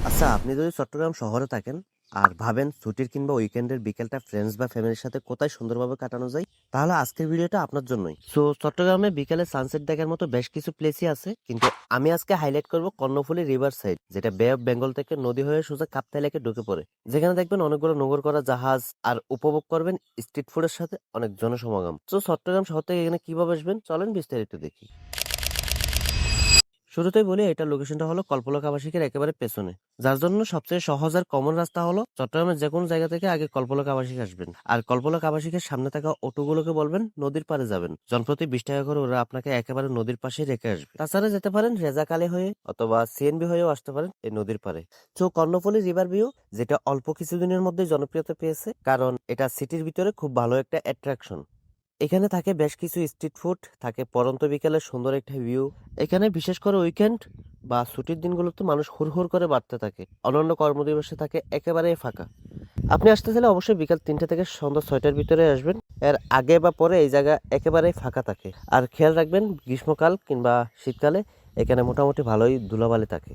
আচ্ছা, আপনি যদি চট্টগ্রাম শহরে থাকেন আর ভাবেন ছুটির কিংবা উইকেন্ডের বিকেলটা ফ্রেন্ডস বা ফ্যামিলির সাথে কোথায় সুন্দরভাবে কাটানো যায়, তাহলে আজকের ভিডিওটা আপনার জন্যই। সো চট্টগ্রামে বিকেলে সানসেট দেখার মতো বেশ কিছু প্লেসই আছে, কিন্তু আমি আজকে হাইলাইট করব কর্ণফুলী রিভার সাইড, যেটা বে অফ বেঙ্গল থেকে নদী হয়ে সোজা কাপ্তাই লেকে ঢুকে পড়ে। যেখানে দেখবেন অনেকগুলো নোঙর করা জাহাজ, আর উপভোগ করবেন স্ট্রিট ফুডের সাথে অনেক জনসমাগম। তো চট্টগ্রাম শহর থেকে এখানে কিভাবে আসবেন, চলেন বিস্তারিত দেখি। শুরুতেই বলি, এটা লোকেশনটা হলো কল্পলক আবাসিকের একেবারে পেছনে, যার জন্য সবচেয়ে সহজ আর কমন রাস্তা হলো চট্টগ্রামের যে কোনো জায়গা থেকে আগে কল্পলক আবাসিক আসবেন, আর কল্পলক আবাসিকের সামনে থাকা অটোগুলোকে বলবেন নদীর পাড়ে যাবেন। জনপ্রতি 20 টাকা করে ওরা আপনাকে একেবারে নদীর পাশে রেখে আসবে। তাছাড়া যেতে পারেন রেজাকালে হয়ে অথবা সিএনবি হয়েও আসতে পারেন এই নদীর পাড়ে। তো কর্ণফুলী রিভার ভিউ, যেটা অল্প কিছুদিনের মধ্যে জনপ্রিয়তা পেয়েছে, কারণ এটা সিটির ভিতরে খুব ভালো একটা অ্যাট্রাকশন। এখানে থাকে বেশ কিছু স্ট্রিট ফুড, থাকে পড়ন্ত বিকেলে সুন্দর একটা ভিউ। এখানে বিশেষ করে উইকেন্ড বা ছুটির দিনগুলোতে মানুষ হুড় করে বাড়তে থাকে, অন্যান্য কর্মদিবসে থাকে একেবারেই ফাঁকা। আপনি আসতে চাইলে অবশ্যই বিকাল 3টে থেকে সন্ধ্যা 6টার ভিতরে আসবেন। এর আগে বা পরে এই জায়গা একেবারেই ফাঁকা থাকে। আর খেয়াল রাখবেন, গ্রীষ্মকাল কিংবা শীতকালে এখানে মোটামুটি ভালোই ধুলাবালি থাকে।